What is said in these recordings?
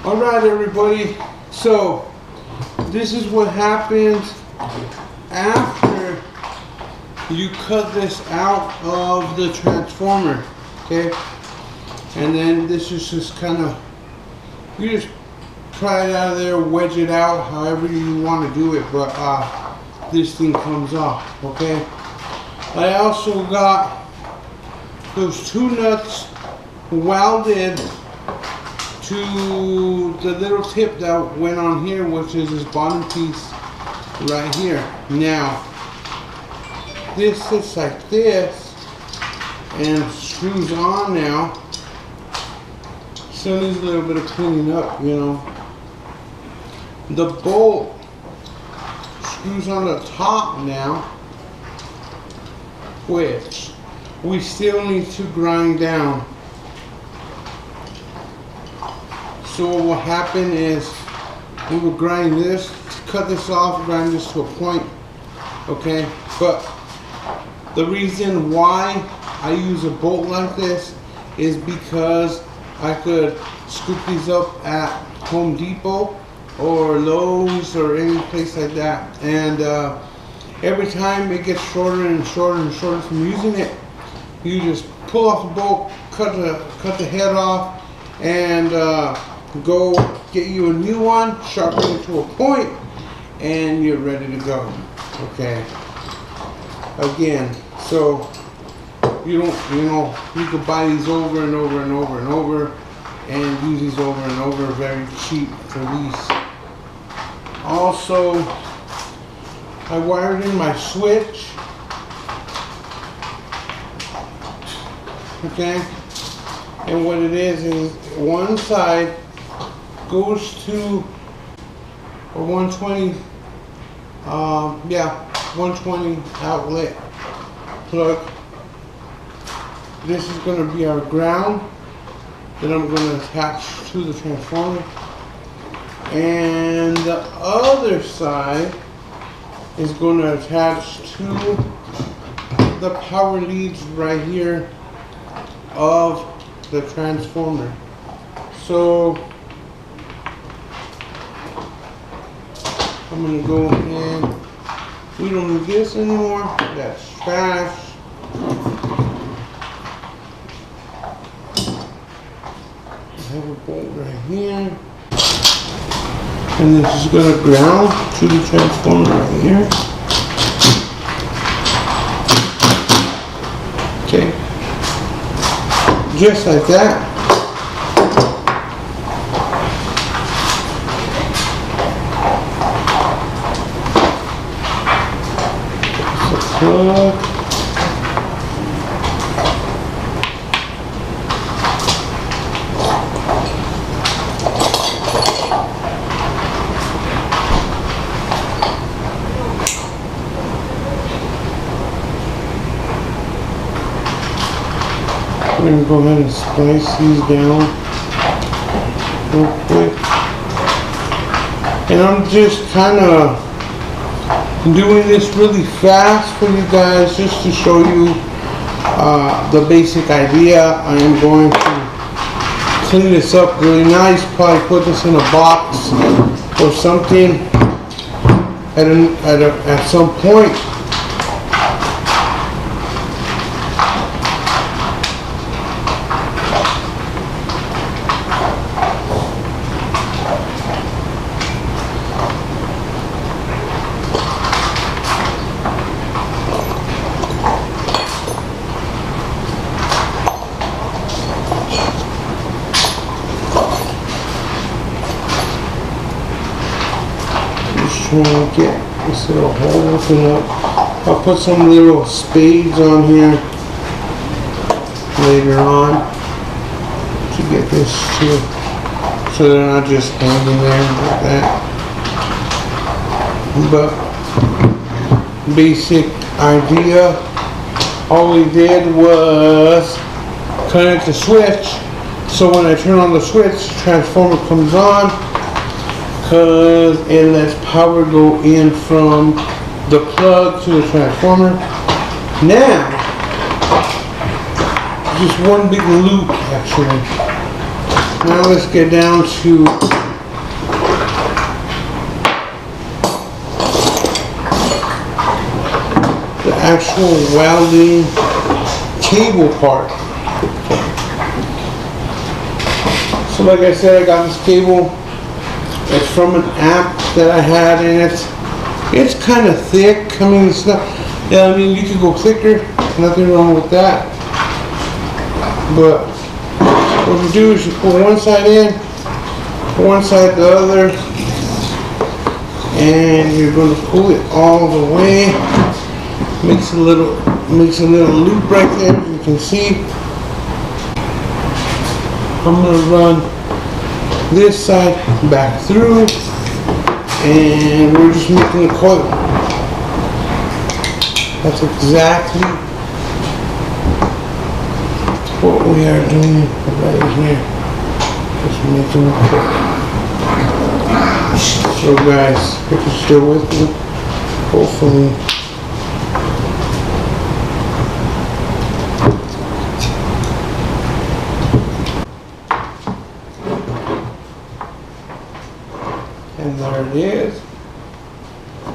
Alright everybody, so this is what happens after you cut this out of the transformer, okay? And then this is just kind of, you just pry it out of there, wedge it out, however you want to do it, but this thing comes off, okay? I also got those two nuts welded to the little tip that went on here, which is this bottom piece right here. Now, this sits like this and screws on now. Still needs a little bit of cleaning up, you know. The bolt screws on the top now, which we still need to grind down. So what will happen is we will grind this, cut this off, grind this to a point, okay? But the reason why I use a bolt like this is because I could scoop these up at Home Depot or Lowe's or any place like that, and every time it gets shorter and shorter and shorter from using it, you just pull off the bolt, cut the head off, and go get you a new one, sharpen it to a point, and you're ready to go. Okay. Again, so you don't, you know, you could buy these over and over and over and over, and use these over and over, very cheap for these. Also, I wired in my switch. Okay, and what it is one side goes to a 120, 120 outlet plug. This is going to be our ground that I'm going to attach to the transformer, and the other side is going to attach to the power leads right here of the transformer. So I'm gonna go ahead. We don't need this anymore. That's trash. I have a bolt right here, and this is gonna ground to the transformer right here. Okay. Just like that. Plug. We're going to go ahead and splice these down real quick. And I'm just kind of doing this really fast for you guys just to show you the basic idea. I am going to clean this up really nice, probably put this in a box or something at some point. Trying to get this little hole open up. I'll put some little spades on here later on to get this to, so they're not just hanging there like that. But basic idea, all we did was connect the switch, so when I turn on the switch, the transformer comes on, because it lets power go in from the plug to the transformer. Now, just one big loop actually. Now let's get down to the actual welding cable part. So like I said, I got this cable. It's from an app that I had, and it's kind of thick. I mean, it's not. Yeah, I mean, you could go thicker. Nothing wrong with that. But what you do is you put one side in, one side the other, and you're going to pull it all the way. Makes a little loop right there. You can see. I'm going to run this side back through, and we're just making a coil. That's exactly what we are doing right here. Just making a coil. So guys, if you're still with me, hopefully and there it is.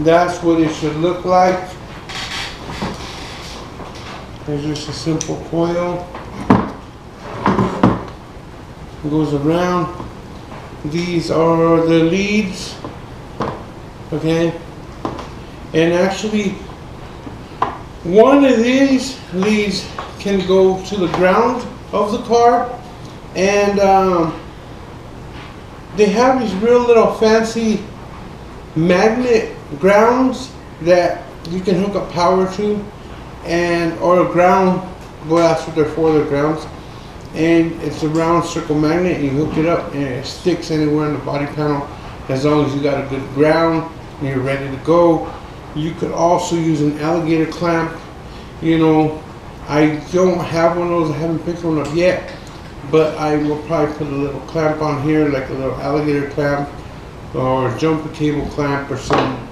That's what it should look like. There's just a simple coil. It goes around. These are the leads. Okay. And actually, one of these leads can go to the ground of the car. And they have these real little fancy magnet grounds that you can hook up power to, and or a ground. Well, that's what they're for, the grounds. And it's a round circle magnet, and you hook it up and it sticks anywhere on the body panel as long as you got a good ground and you're ready to go. You could also use an alligator clamp. You know, I don't have one of those, I haven't picked one up yet, but I will probably put a little clamp on here, like a little alligator clamp or a jumper cable clamp or something.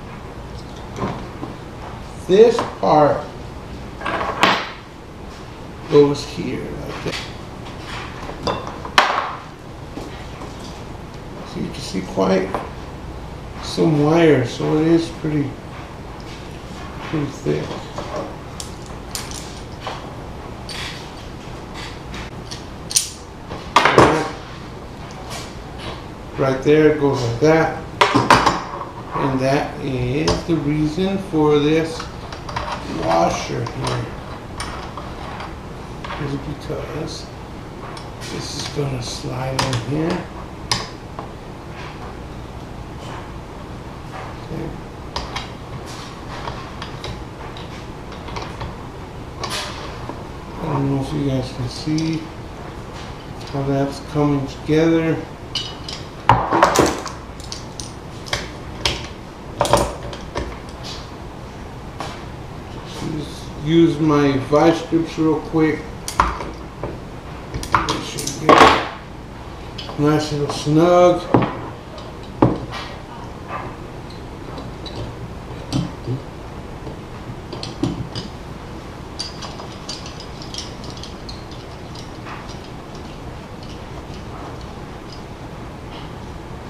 This part goes here like that. So you can see quite some wire, so it is pretty thick. Right there, it goes like that. And that is the reason for this washer here. Is because this is going to slide in here. Okay. I don't know if you guys can see how that's coming together. Use my vice grips real quick. Make sure you get it nice little snug.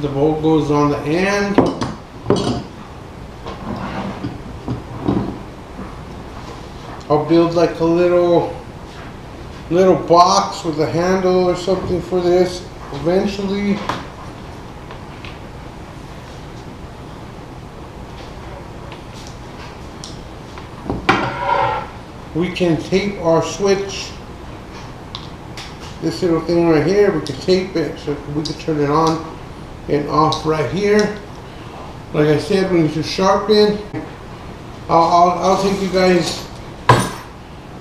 The bolt goes on the end. I'll build like a little box with a handle or something for this eventually. We can tape our switch, this little thing right here, we can tape it so we can turn it on and off right here. Like I said, we need to sharpen. I'll take you guys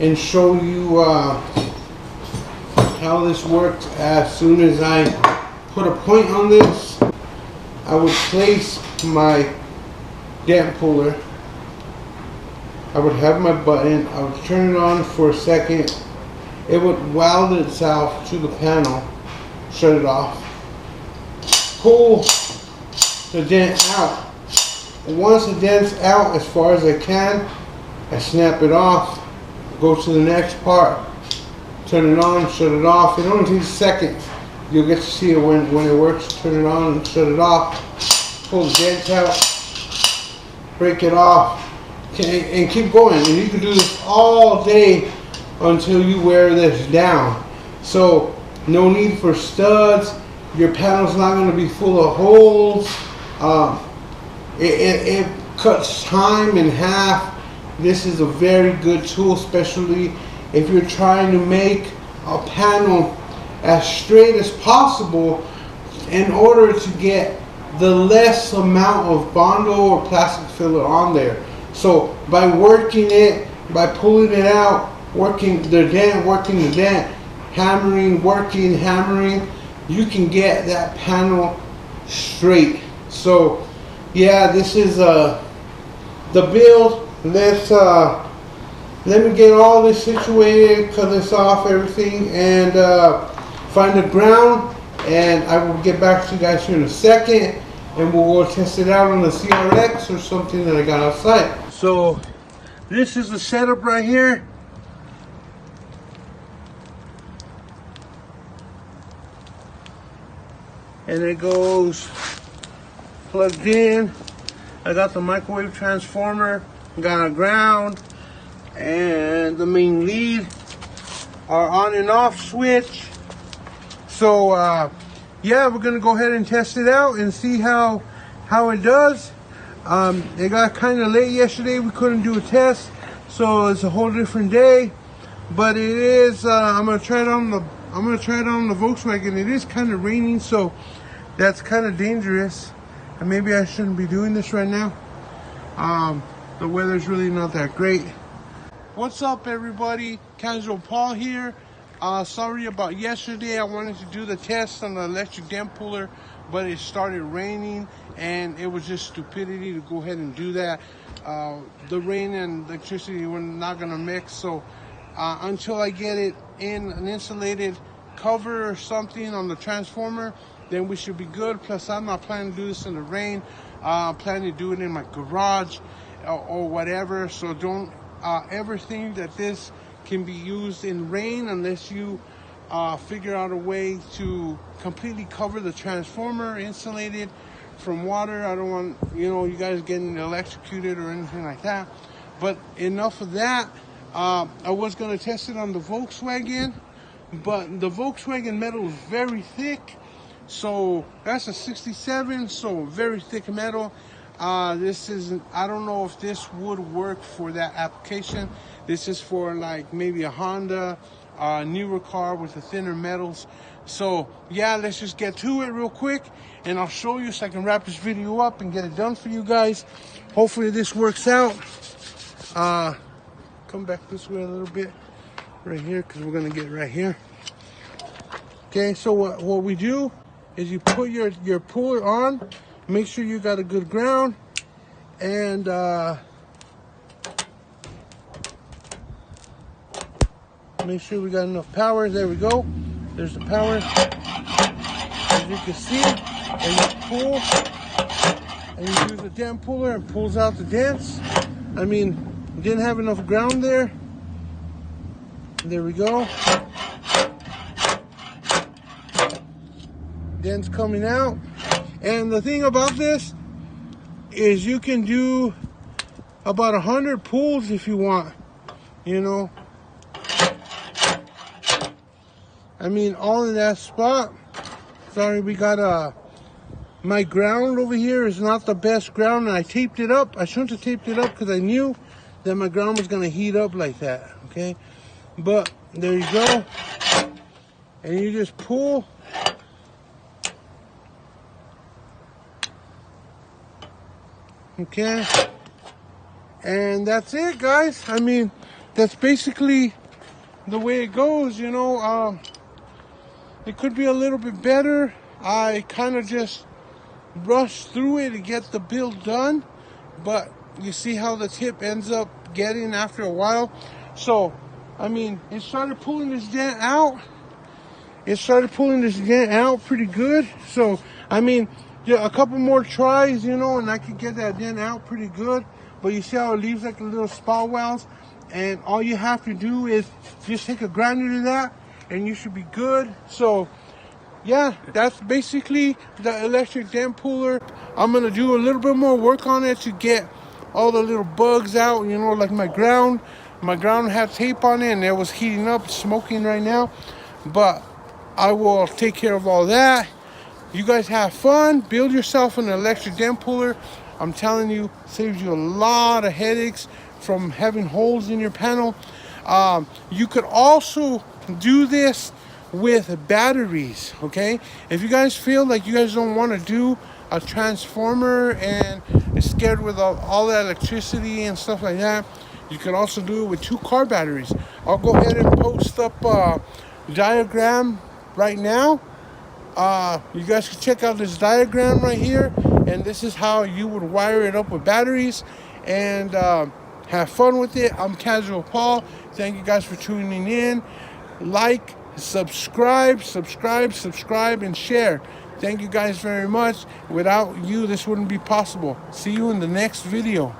and show you how this works as soon as I put a point on this. I would place my dent puller. I would have my button. I would turn it on for a second. It would weld itself to the panel. Shut it off. Pull the dent out. And once the dent's out as far as I can, I snap it off. Go to the next part, turn it on, shut it off. It only takes a second. you'll get to see it when it works. Turn it on and shut it off. Pull the dent out, break it off, and keep going. And you can do this all day until you wear this down. So no need for studs. Your panel's not going to be full of holes. It cuts time in half. This is a very good tool, especially if you're trying to make a panel as straight as possible in order to get the less amount of Bondo or plastic filler on there. So by working it, by pulling it out, working the dent, hammering, working, hammering, you can get that panel straight. So yeah, this is the build. Let me get all this situated, cut this off, everything, and find the ground, and I will get back to you guys here in a second, and we'll go test it out on the CRX or something that I got outside. So this is the setup right here. And it goes plugged in. I got the microwave transformer, got a ground, and the main lead, our on and off switch. So yeah, we're gonna go ahead and test it out and see how it does. It got kind of late yesterday, we couldn't do a test, so it's a whole different day. But it is I'm gonna try it on the Volkswagen. It is kind of raining, so that's kind of dangerous, and maybe I shouldn't be doing this right now. The weather's really not that great. What's up, everybody? Casual Paul here. Sorry about yesterday. I wanted to do the test on the electric dent puller, but it started raining, and it was just stupidity to go ahead and do that. The rain and electricity were not gonna mix, so until I get it in an insulated cover or something on the transformer, then we should be good. Plus, I'm not planning to do this in the rain. I'm planning to do it in my garage or whatever. So don't ever think that this can be used in rain unless you figure out a way to completely cover the transformer, insulated from water. I don't want you guys getting electrocuted or anything like that. But enough of that. I was going to test it on the Volkswagen, but the Volkswagen metal is very thick. So that's a 67, so very thick metal. This isn't, I don't know if this would work for that application. This is for like maybe a Honda, newer car with the thinner metals. So yeah, let's just get to it real quick, and I'll show you so I can wrap this video up and get it done for you guys. Hopefully this works out. Come back this way a little bit, right here, because we're gonna get right here. Okay, so what we do is you put your puller on, make sure you got a good ground, and make sure we got enough power. There we go. There's the power. As you can see, and you pull, and you use the dent puller and pulls out the dents. I mean, didn't have enough ground there. There we go. Dents coming out. And the thing about this is you can do about 100 pulls if you want, I mean, all in that spot. Sorry, we got my ground over here is not the best ground, and I taped it up. I shouldn't have taped it up because I knew that my ground was going to heat up like that, okay? But there you go. And you just pull. Okay, and that's it, guys. I mean, that's basically the way it goes, It could be a little bit better. I kind of just rushed through it to get the build done, but you see how the tip ends up getting after a while. So, I mean, it started pulling this dent out. Pretty good. So, I mean, yeah, a couple more tries, and I could get that dent out pretty good. But you see how it leaves like a little spout wells, and all you have to do is just take a grinder to that, and you should be good. So yeah, that's basically the electric dent puller. I'm gonna do a little bit more work on it to get all the little bugs out. You know, like my ground had tape on it and it was heating up, smoking right now. But I will take care of all that. You guys have fun. Build yourself an electric dent puller. I'm telling you, saves you a lot of headaches from having holes in your panel. You could also do this with batteries, okay? If you guys feel like you guys don't want to do a transformer and is scared with all that electricity and stuff like that, you can also do it with 2 car batteries. I'll go ahead and post up a diagram right now. You guys can check out this diagram right here, and this is how you would wire it up with batteries and have fun with it. I'm Casual Paul. Thank you guys for tuning in. Like, subscribe, and share. Thank you guys very much. Without you, this wouldn't be possible. See you in the next video.